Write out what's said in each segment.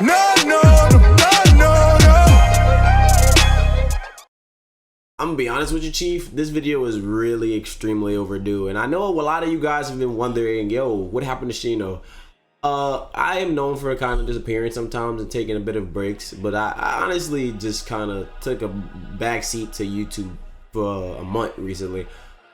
No, no, no, no, no, no. I'm gonna be honest with you, Chief. This video is really extremely overdue, and I know a lot of you guys have been wondering, yo, what happened to Shino? I am known for kind of disappearing sometimes and taking a bit of breaks, but I honestly just kind of took a backseat to YouTube for a month recently.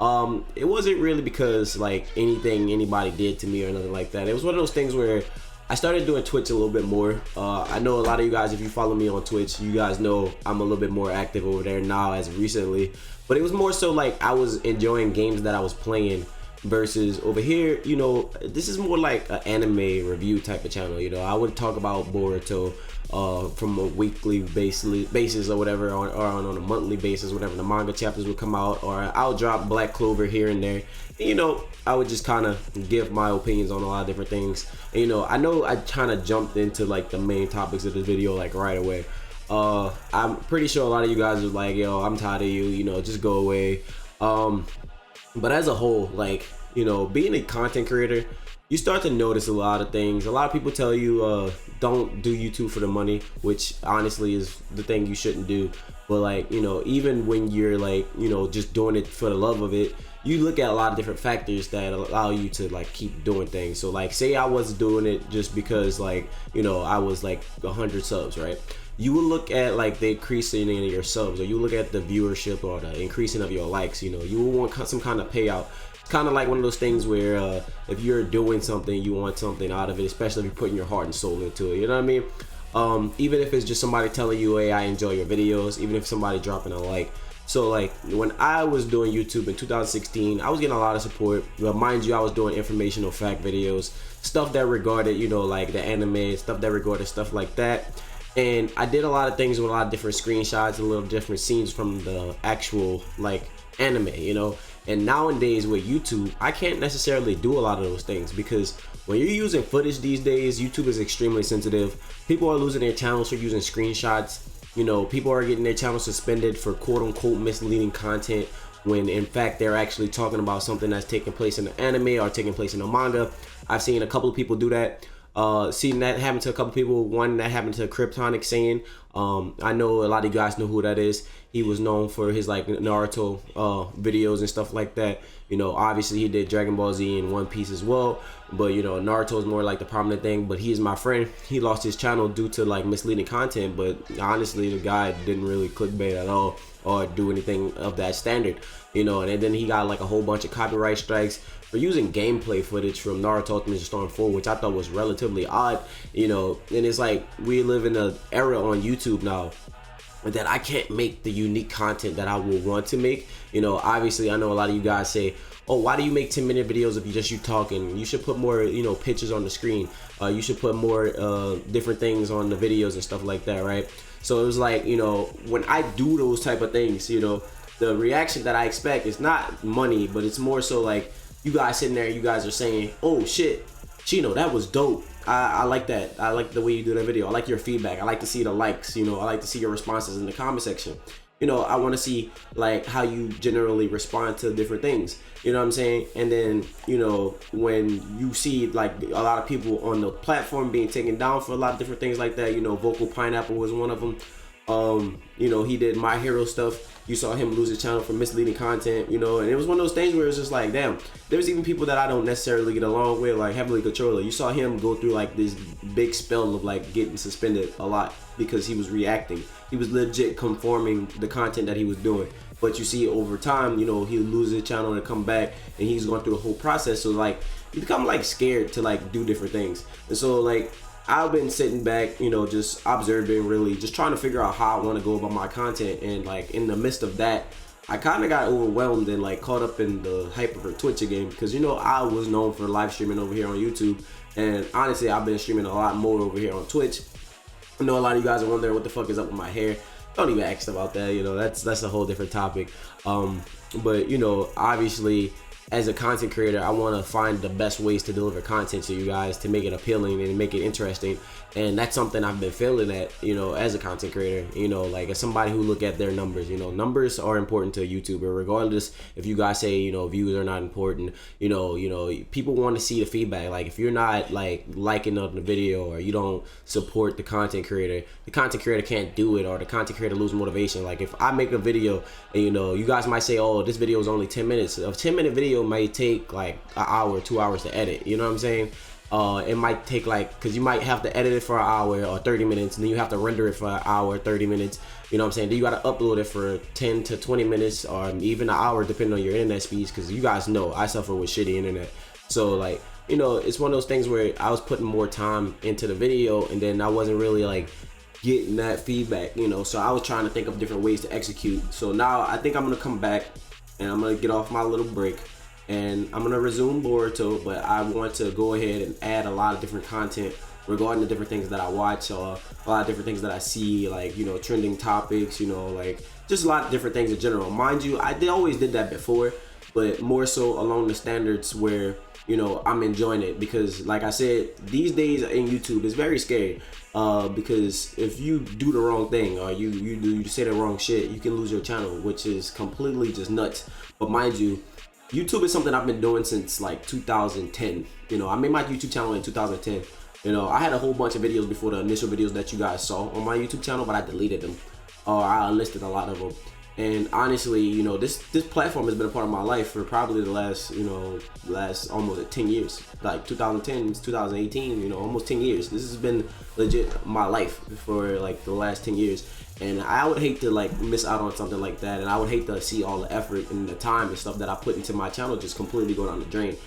It wasn't really because like anything anybody did to me or nothing like that. It was one of those things where I started doing Twitch a little bit more. I know a lot of you guys, if you follow me on Twitch, you guys know I'm a little bit more active over there now as of recently. But it was more so like I was enjoying games that I was playing versus over here, you know, this is more like an anime review type of channel. You know, I would talk about Boruto from a weekly basis or whatever, or on a monthly basis, whatever the manga chapters would come out, or I'll drop Black Clover here and there. And, you know, I would just kind of give my opinions on a lot of different things. And, you know I kind of jumped into like the main topics of this video like right away. I'm pretty sure a lot of you guys are like, yo, I'm tired of you, you know, just go away. But as a whole, like, you know, being a content creator, you start to notice a lot of things. A lot of people tell you don't do YouTube for the money, which honestly is the thing you shouldn't do. But like, you know, even when you're like, you know, just doing it for the love of it, you look at a lot of different factors that allow you to like keep doing things. So like, say I was doing it just because like, you know, I was like 100 subs, right? You will look at like the increasing in your subs, or you look at the viewership or the increasing of your likes. You know, you will want some kind of payout. It's kind of like one of those things where if you're doing something, you want something out of it, especially if you're putting your heart and soul into it. You know what I mean? Even if it's just somebody telling you, hey, I enjoy your videos, even if somebody dropping a like. So like when I was doing YouTube in 2016, I was getting a lot of support. But mind you, I was doing informational fact videos, stuff that regarded, you know, like the anime, stuff that regarded stuff like that. And I did a lot of things with a lot of different screenshots, a little different scenes from the actual like anime, you know. And nowadays with YouTube, I can't necessarily do a lot of those things because when you're using footage these days, YouTube is extremely sensitive. People are losing their channels for using screenshots. You know, people are getting their channels suspended for quote unquote misleading content when in fact they're actually talking about something that's taking place in the anime or taking place in the manga. I've seen a couple of people do that. Seen that happen to a couple people. One that happened to Kryptonic Saiyan. I know a lot of you guys know who that is. He was known for his like Naruto videos and stuff like that. You know, obviously he did Dragon Ball Z and One Piece as well, but you know, Naruto is more like the prominent thing. But he is my friend. He lost his channel due to like misleading content, but honestly the guy didn't really clickbait at all or do anything of that standard, you know. And then he got like a whole bunch of copyright strikes for using gameplay footage from Naruto Ultimate Storm 4, which I thought was relatively odd, you know. And it's like we live in an era on YouTube now that I can't make the unique content that I will want to make. You know, obviously I know a lot of you guys say, oh, why do you make 10-minute videos if you just you talking? You should put more, you know, pictures on the screen. You should put more different things on the videos and stuff like that, right? So it was like, you know, when I do those type of things, you know, the reaction that I expect is not money, but it's more so like you guys sitting there, you guys are saying, oh shit, Chino, that was dope. I like that. I like the way you do that video. I like your feedback. I like to see the likes, you know. I like to see your responses in the comment section. You know, I want to see like how you generally respond to different things. You know what I'm saying? And then, you know, when you see like a lot of people on the platform being taken down for a lot of different things like that, you know, Vocal Pineapple was one of them. You know, he did My Hero stuff. You saw him lose his channel for misleading content, you know, and it was one of those things where it's just like, damn, there's even people that I don't necessarily get along with, like Heavily Controller. You saw him go through like this big spell of like getting suspended a lot because he was reacting. He was legit conforming the content that he was doing. But you see over time, you know, he loses his channel and come back, and he's going through the whole process. So like, you become like scared to like do different things. And so like, I've been sitting back, you know, just observing, really just trying to figure out how I want to go about my content. And like in the midst of that, I kind of got overwhelmed and like caught up in the hype of her Twitch again, because you know I was known for live streaming over here on YouTube, and honestly I've been streaming a lot more over here on Twitch. I know a lot of you guys are wondering what the fuck is up with my hair. Don't even ask about that, you know, that's a whole different topic. But you know, obviously as a content creator, I want to find the best ways to deliver content to you guys to make it appealing and make it interesting. And that's something I've been failing at, as a content creator, like as somebody who look at their numbers. Numbers are important to a YouTuber, regardless if you guys say, views are not important. People want to see the feedback. Like if you're not like liking up the video, or you don't support the content creator can't do it, or the content creator lose motivation. Like if I make a video and you guys might say, oh, this video is only 10 minutes. A 10-minute video might take like an hour, 2 hours to edit. You know what I'm saying? It might take because you might have to edit it for an hour or 30 minutes, and then you have to render it for an hour, 30 minutes. You know what I'm saying? Then you got to upload it for 10 to 20 minutes or even an hour, depending on your internet speeds, because you guys know I suffer with shitty internet. So like, it's one of those things where I was putting more time into the video, and then I wasn't really like getting that feedback, so I was trying to think of different ways to execute. So now I think I'm gonna come back and I'm gonna get off my little break, and I'm gonna resume Boruto, but I want to go ahead and add a lot of different content regarding the different things that I watch, or a lot of different things that I see, like trending topics, like just a lot of different things in general. Mind you, I always did that before, but more so along the standards where I'm enjoying it, because like I said, these days in YouTube it's very scary, because if you do the wrong thing, or you say the wrong shit, you can lose your channel, which is completely just nuts. But mind you, YouTube is something I've been doing since like 2010. I made my YouTube channel in 2010. I had a whole bunch of videos before the initial videos that you guys saw on my YouTube channel, but I deleted them, or I unlisted a lot of them. And honestly, this platform has been a part of my life for probably the last almost 10 years. Like 2010 to 2018, almost 10 years. This has been legit my life for like the last 10 years. And I would hate to like miss out on something like that. And I would hate to see all the effort and the time and stuff that I put into my channel just completely go down the drain.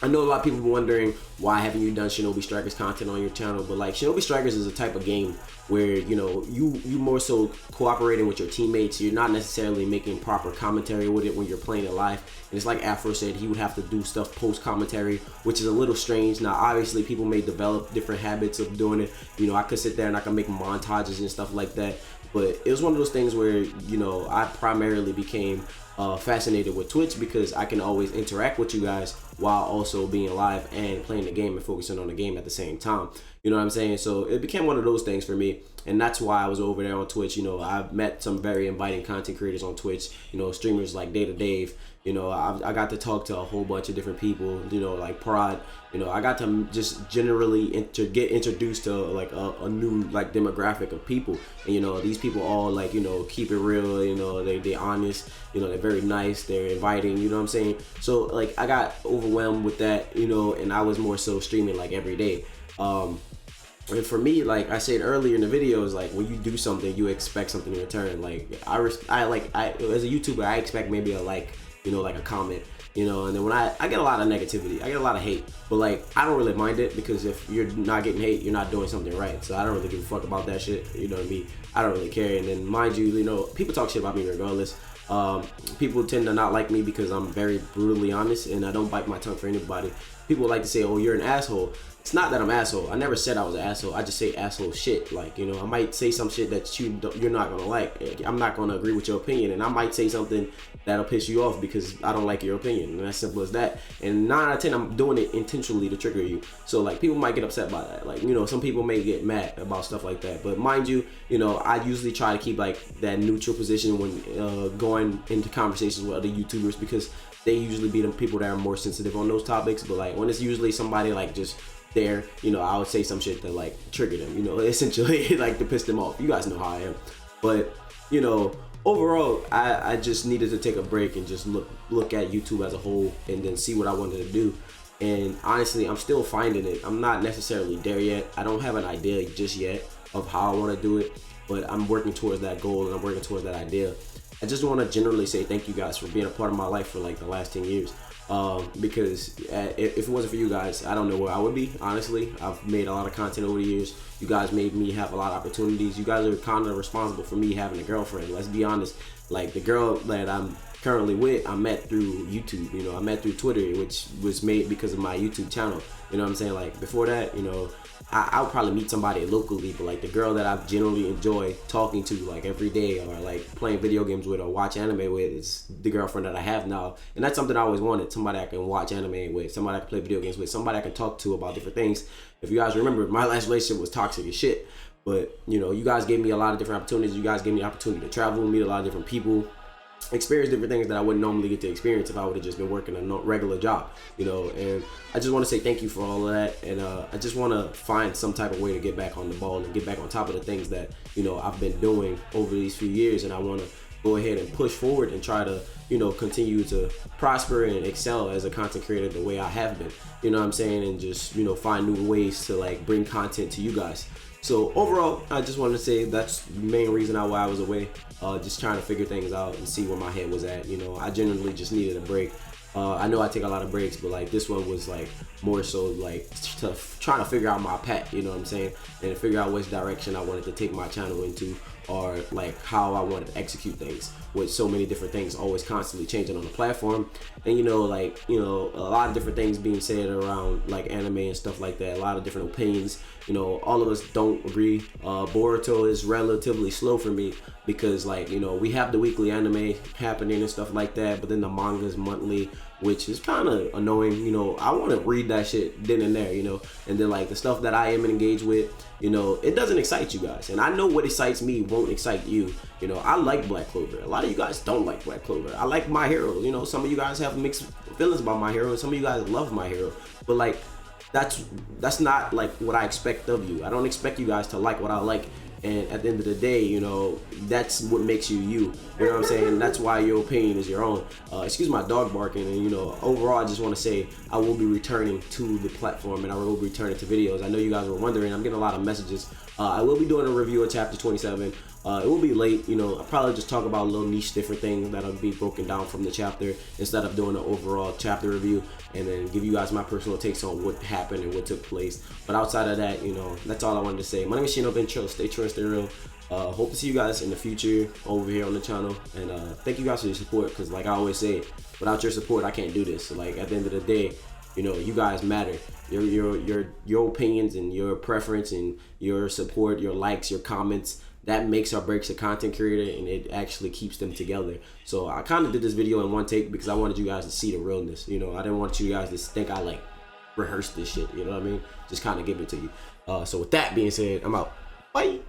I know a lot of people wondering, why haven't you done Shinobi Strikers content on your channel? But like, Shinobi Strikers is a type of game where you more so cooperating with your teammates. You're not necessarily making proper commentary with it when you're playing it live. And it's like Afro said, he would have to do stuff post commentary, which is a little strange. Now obviously people may develop different habits of doing it. I could sit there and I can make montages and stuff like that. But it was one of those things where I primarily became fascinated with Twitch, because I can always interact with you guys while also being live and playing the game and focusing on the game at the same time. You know what I'm saying? So it became one of those things for me, and that's why I was over there on Twitch. I've met some very inviting content creators on Twitch, streamers like Data Dave. I got to talk to a whole bunch of different people, like Prod. I got to just generally get introduced to like a new like demographic of people. And these people all like, keep it real, they honest, they're very nice, they're inviting, you know what I'm saying? So like I got overwhelmed with that, and I was more so streaming like every day. And for me, like I said earlier in the video, is like when you do something, you expect something in return. Like I as a YouTuber, I expect maybe a like a comment, and then when I get a lot of negativity, I get a lot of hate, but like I don't really mind it, because if you're not getting hate, you're not doing something right. So I don't really give a fuck about that shit, you know what I mean? I don't really care. And then mind you, people talk shit about me regardless. People tend to not like me because I'm very brutally honest and I don't bite my tongue for anybody. People like to say, oh, you're an asshole. It's not that I'm an asshole. I never said I was an asshole. I just say asshole shit. Like, I might say some shit that you're not gonna like. I'm not gonna agree with your opinion, and I might say something that'll piss you off because I don't like your opinion, and as simple as that. And 9 out of 10, I'm doing it intentionally to trigger you. So like, people might get upset by that. Like, some people may get mad about stuff like that. But mind you, I usually try to keep like that neutral position when going into conversations with other YouTubers, because they usually be the people that are more sensitive on those topics. But like when it's usually somebody like just there, I would say some shit that like trigger them, essentially like to piss them off. You guys know how I am. But overall, I just needed to take a break and just look at YouTube as a whole, and then see what I wanted to do. And honestly, I'm still finding it. I'm not necessarily there yet. I don't have an idea just yet of how I want to do it, but I'm working towards that goal, and I'm working towards that idea. I just want to generally say thank you guys for being a part of my life for like the last 10 years. Because if it wasn't for you guys, I don't know where I would be, honestly. I've made a lot of content over the years. You guys made me have a lot of opportunities. You guys are kind of responsible for me having a girlfriend. Let's be honest. Like, the girl that I'm currently with, I met through YouTube. You know, I met through Twitter, which was made because of my YouTube channel. You know what I'm saying? Like before that, you know, I would probably meet somebody locally, but like the girl that I generally enjoy talking to like every day, or like playing video games with, or watch anime with, is the girlfriend that I have now. And that's something I always wanted: somebody I can watch anime with, somebody I can play video games with, somebody I can talk to about different things. If you guys remember, my last relationship was toxic as shit, but you know, you guys gave me a lot of different opportunities. You guys gave me the opportunity to travel, meet a lot of different people, experience different things that I wouldn't normally get to experience if I would have just been working a regular job, you know. And I just want to say thank you for all of that, and I just want to find some type of way to get back on the ball and get back on top of the things that, you know, I've been doing over these few years, and I want to go ahead and push forward and try to, you know, continue to prosper and excel as a content creator the way I have been, you know what I'm saying, and just, you know, find new ways to like bring content to you guys. So overall, I just wanted to say that's the main reason why I was away, just trying to figure things out and see where my head was at. You know, I genuinely just needed a break. I know I take a lot of breaks, but like this one was like more so like trying to figure out my path, you know what I'm saying, and to figure out which direction I wanted to take my channel into, or like how I wanted to execute things, with so many different things always constantly changing on the platform. And you know, like, you know, a lot of different things being said around like anime and stuff like that, a lot of different opinions. You know, all of us don't agree. Boruto is relatively slow for me because, like, you know, we have the weekly anime happening and stuff like that, but then the manga is monthly, which is kind of annoying. You know, I want to read that shit then and there, you know. And then like the stuff that I am engaged with, you know, it doesn't excite you guys, and I know what excites me won't excite you. You know, I like Black Clover. A lot of you guys don't like Black Clover. I like My Hero. You know, some of you guys have mixed feelings about My Hero, and some of you guys love My Hero. But like, that's not like what I expect of you. I don't expect you guys to like what I like. And at the end of the day, you know, that's what makes you you. You know what I'm saying? That's why your opinion is your own. Excuse my dog barking. And, you know, overall, I just want to say I will be returning to the platform, and I will be returning to videos. I know you guys were wondering. I'm getting a lot of messages. I will be doing a review of chapter 27. It will be late, you know. I'll probably just talk about a little niche different things that'll be broken down from the chapter, instead of doing an overall chapter review, and then give you guys my personal takes on what happened and what took place. But outside of that, you know, that's all I wanted to say. My name is Shino Ventrell. Stay true and stay real. Hope to see you guys in the future over here on the channel, and thank you guys for your support, because like I always say, without your support I can't do this. So like at the end of the day, you know, you guys matter. Your opinions and your preference and your support, your likes, your comments, that makes or breaks a content creator, and it actually keeps them together. So I kind of did this video in one take because I wanted you guys to see the realness. You know, I didn't want you guys to think I like rehearsed this shit. You know what I mean? Just kind of give it to you. So with that being said, I'm out. Bye.